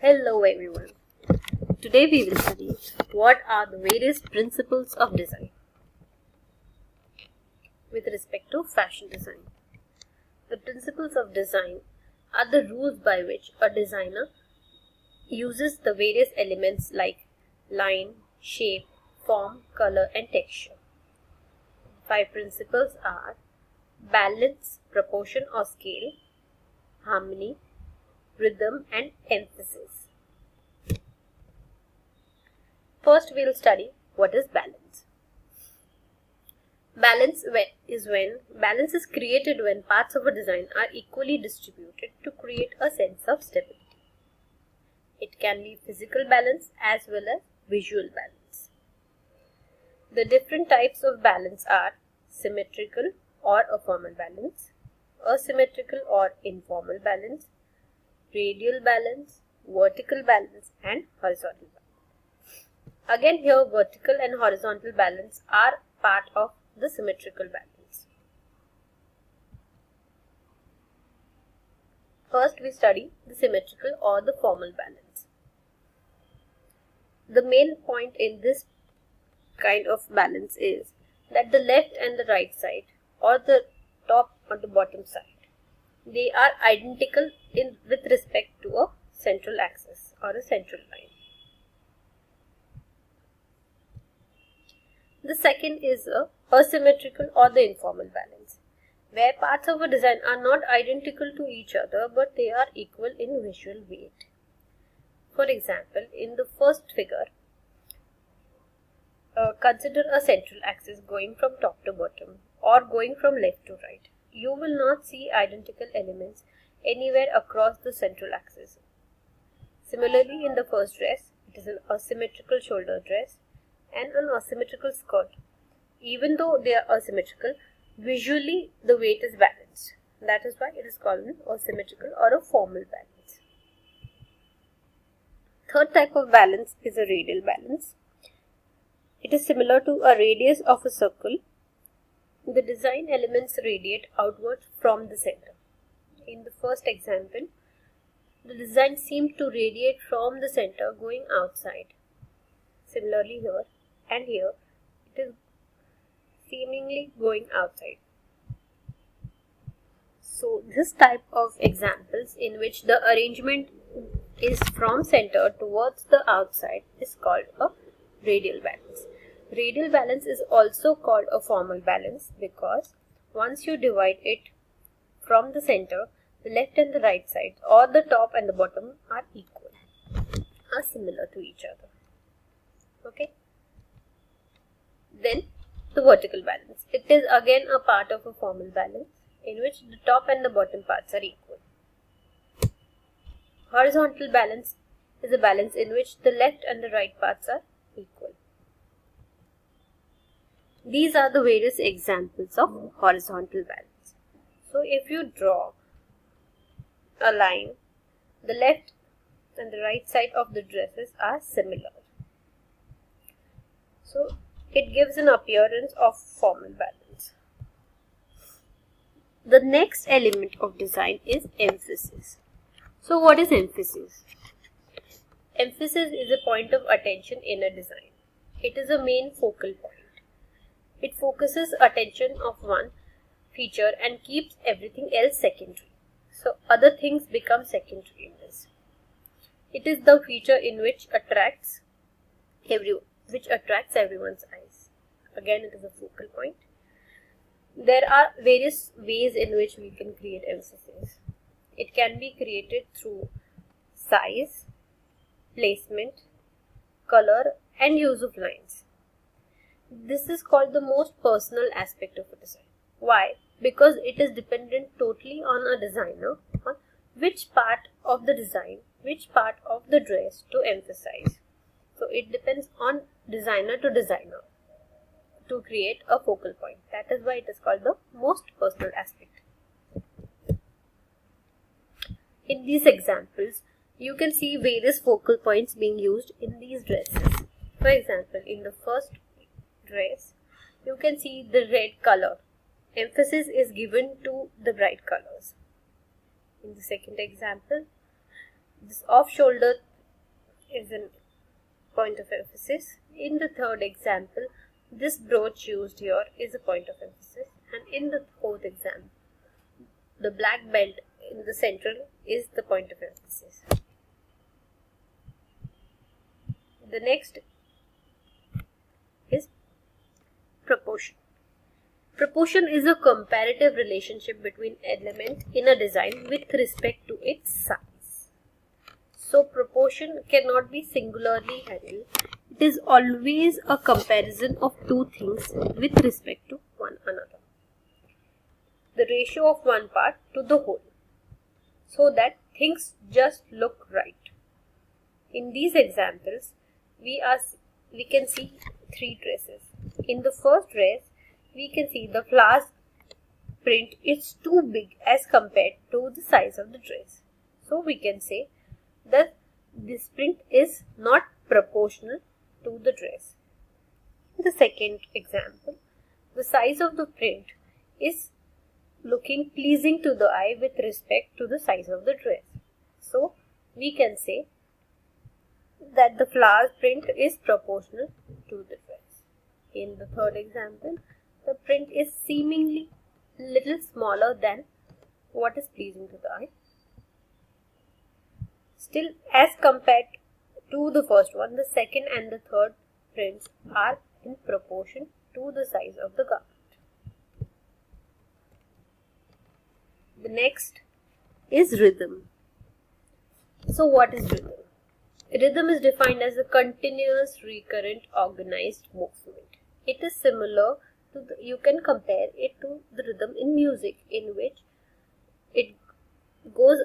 Hello everyone. Today we will study what are the various principles of design with respect to fashion design. The principles of design are the rules by which a designer uses the various elements like line, shape, form, color and texture. 5 principles are balance, proportion or scale, harmony, rhythm and emphasis. First we will study what is balance. Balance is created when parts of a design are equally distributed to create a sense of stability. It can be physical balance as well as visual balance. The different types of balance are symmetrical or a formal balance, asymmetrical or informal balance, radial balance, vertical balance and horizontal balance. Again here vertical and horizontal balance are part of the symmetrical balance. First we study the symmetrical or the formal balance. The main point in this kind of balance is that the left and the right side or the top or the bottom side, they are identical with respect to a central axis or a central line. The second is a asymmetrical or the informal balance, where parts of a design are not identical to each other but they are equal in visual weight. For example, in the first figure, consider a central axis going from top to bottom or going from left to right. You will not see identical elements anywhere across the central axis. Similarly, in the first dress, it is an asymmetrical shoulder dress and an asymmetrical skirt. Even though they are asymmetrical, visually the weight is balanced. That is why it is called an asymmetrical or a formal balance. Third type of balance is a radial balance. It is similar to a radius of a circle. The design elements radiate outwards from the center. In the first example, the design seemed to radiate from the center going outside. Similarly here and here, it is seemingly going outside. So this type of examples in which the arrangement is from center towards the outside is called a radial balance. Radial balance is also called a formal balance because once you divide it from the center, the left and the right sides or the top and the bottom are equal, are similar to each other. Okay. Then the vertical balance. It is again a part of a formal balance in which the top and the bottom parts are equal. Horizontal balance is a balance in which the left and the right parts are equal. These are the various examples of horizontal balance. So if you draw a line, the left and the right side of the dresses are similar. So it gives an appearance of formal balance. The next element of design is emphasis. So what is emphasis? Emphasis is a point of attention in a design. It is a main focal point. It focuses attention of one feature and keeps everything else secondary. So other things become secondary in this. It is the feature in which attracts everyone's eyes. Again, it is a focal point. There are various ways in which we can create emphasis. It can be created through size, placement, color and use of lines. This is called the most personal aspect of a design. Why? Because it is dependent totally on a designer on which part of the design, which part of the dress to emphasize. So it depends on designer to designer to create a focal point. That is why it is called the most personal aspect. In these examples, you can see various focal points being used in these dresses. For example, in the first dress, you can see the red color. Emphasis is given to the bright colors. In the second example, this off-shoulder is a point of emphasis. In the third example, this brooch used here is a point of emphasis, and in the fourth example, the black belt in the central is the point of emphasis. The next is proportion. Proportion is a comparative relationship between elements in a design with respect to its size. So proportion cannot be singularly handled. It is always a comparison of two things with respect to one another. The ratio of one part to the whole, so that things just look right. In these examples, we can see three dresses. In the first dress, we can see the flowers print is too big as compared to the size of the dress. So we can say that this print is not proportional to the dress. In the second example, the size of the print is looking pleasing to the eye with respect to the size of the dress. So we can say that the flower print is proportional to the dress. In the third example, the print is seemingly little smaller than what is pleasing to the eye. Still, as compared to the first one, the second and the third prints are in proportion to the size of the garment. The next is rhythm. So what is rhythm? Rhythm is defined as a continuous, recurrent, organized movement. It is similar to you can compare it to the rhythm in music, in which it goes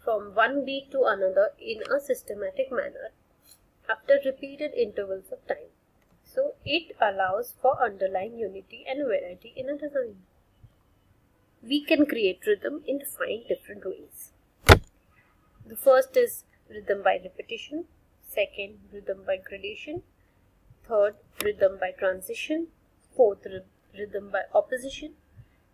from one beat to another in a systematic manner after repeated intervals of time. So it allows for underlying unity and variety in a design. We can create rhythm in 5 different ways. The first is rhythm by repetition, second rhythm by gradation, third rhythm by transition, fourth rhythm by opposition,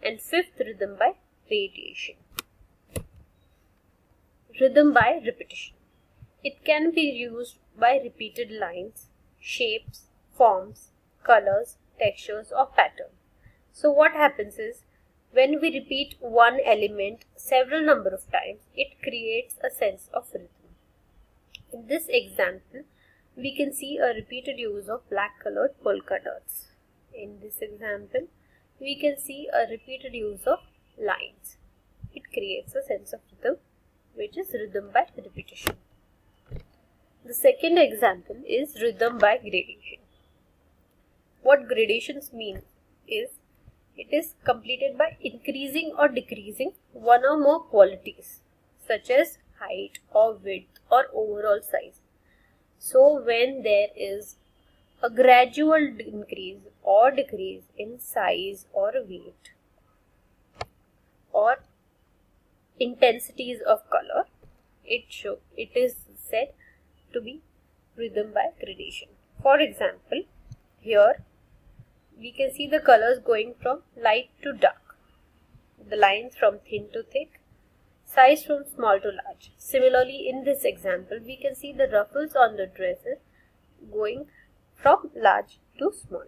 and fifth rhythm by radiation. Rhythm by repetition. It can be used by repeated lines, shapes, forms, colors, textures, or patterns. So what happens is, when we repeat one element several number of times, it creates a sense of rhythm. In this example, we can see a repeated use of black colored polka dots. In this example, we can see a repeated use of lines. It creates a sense of rhythm, which is rhythm by repetition. The second example is rhythm by gradation. What gradations mean is, it is completed by increasing or decreasing one or more qualities, such as height or width or overall size. So when there is a gradual increase or decrease in size or weight or intensities of color, it is said to be rhythm by gradation. For example, here we can see the colors going from light to dark, the lines from thin to thick, size from small to large. Similarly, in this example, we can see the ruffles on the dresses going from large to small.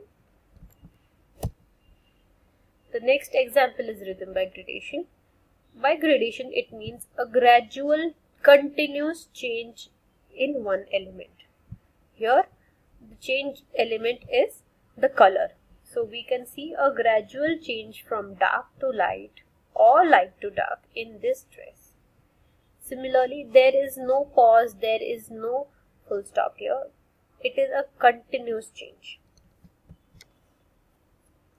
The next example is rhythm by gradation. By gradation, it means a gradual, continuous change in one element. Here, the change element is the color. So we can see a gradual change from dark to light or light to dark in this dress. Similarly, there is no pause, there is no full stop here. It is a continuous change.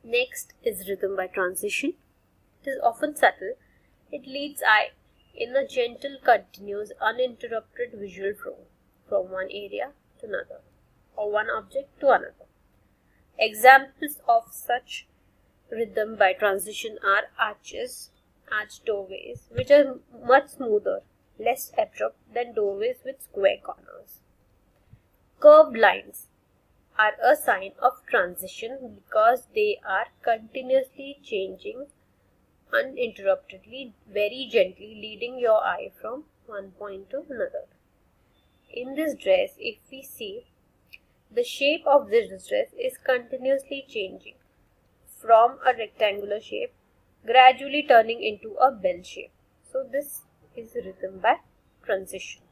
Next is rhythm by transition. It is often subtle. It leads eye in a gentle, continuous, uninterrupted visual flow from one area to another or one object to another. Examples of such rhythm by transition are arches, arched doorways, which are much smoother, less abrupt than doorways with square corners. Curved lines are a sign of transition because they are continuously changing uninterruptedly, very gently, leading your eye from one point to another. in this dress, if we see, the shape of this dress is continuously changing from a rectangular shape, gradually turning into a bell shape. So this is rhythm by transition.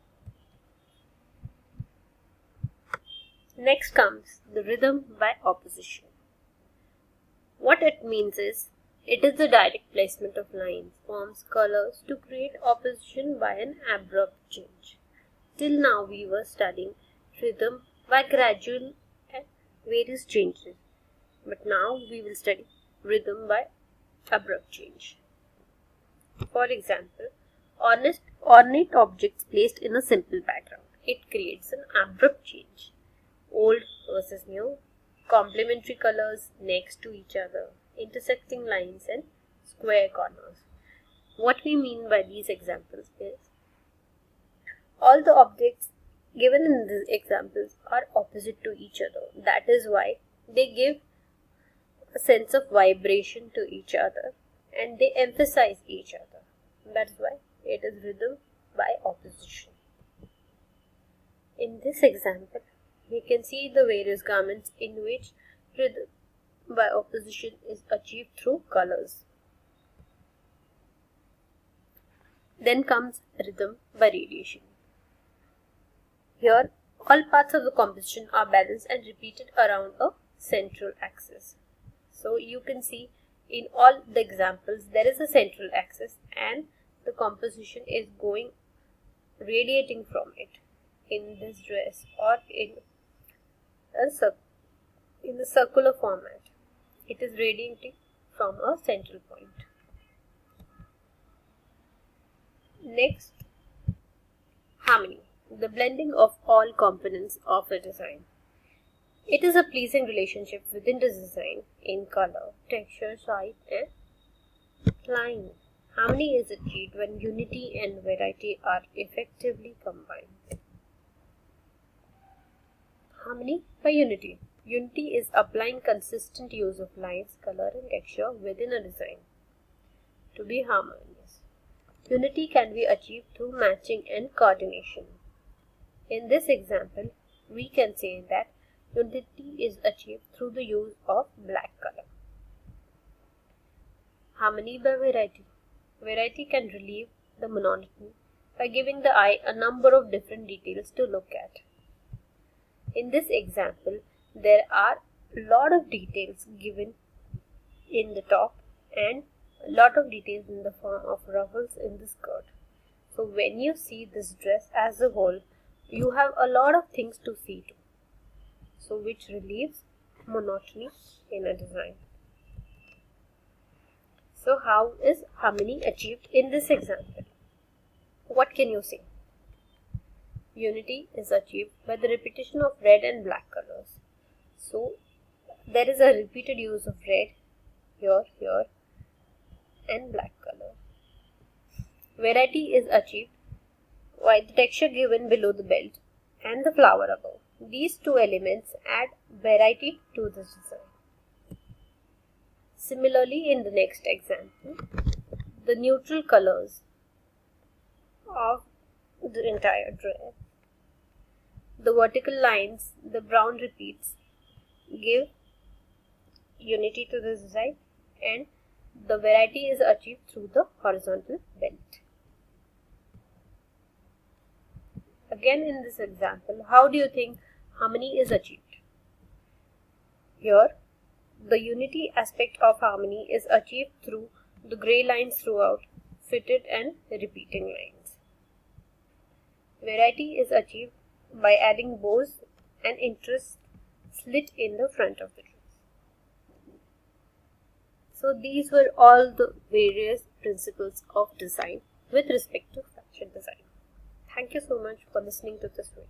Next comes the rhythm by opposition. What it means is, it is the direct placement of lines, forms, colors to create opposition by an abrupt change. Till now we were studying rhythm by gradual and various changes, but now we will study rhythm by abrupt change. For example, ornate objects placed in a simple background. It creates an abrupt change. Old versus new, complementary colors next to each other, intersecting lines and square corners. What we mean by these examples is, all the objects given in these examples are opposite to each other. That is why they give a sense of vibration to each other and they emphasize each other. That is why it is rhythm by opposition. In this example, we can see the various garments in which rhythm by opposition is achieved through colors. Then comes rhythm by radiation. Here, all parts of the composition are balanced and repeated around a central axis. So you can see in all the examples there is a central axis and the composition is radiating from it in this dress or in the circular format. It is radiating from a central point. Next, harmony, the blending of all components of a design. It is a pleasing relationship within the design in color, texture, size and line. Harmony is achieved when unity and variety are effectively combined. Harmony by unity. Unity is applying consistent use of lines, color and texture within a design to be harmonious. Unity can be achieved through matching and coordination. In this example, we can say that unity is achieved through the use of black color. Harmony by variety. Variety can relieve the monotony by giving the eye a number of different details to look at. In this example, there are a lot of details given in the top and a lot of details in the form of ruffles in the skirt. So when you see this dress as a whole, you have a lot of things to see to. So which relieves monotony in a design. So how is harmony achieved in this example? What can you say? Unity is achieved by the repetition of red and black colors. So there is a repeated use of red here and black color. Variety is achieved by the texture given below the belt and the flower above. These two elements add variety to this design. Similarly, in the next example, the neutral colors of the entire dress, the vertical lines, the brown repeats give unity to the design and the variety is achieved through the horizontal belt. Again in this example, how do you think harmony is achieved? Here, the unity aspect of harmony is achieved through the grey lines throughout, fitted and repeating lines. Variety is achieved by adding bows and interest slit in the front of the dress. So these were all the various principles of design with respect to fashion design. Thank you so much for listening to this video.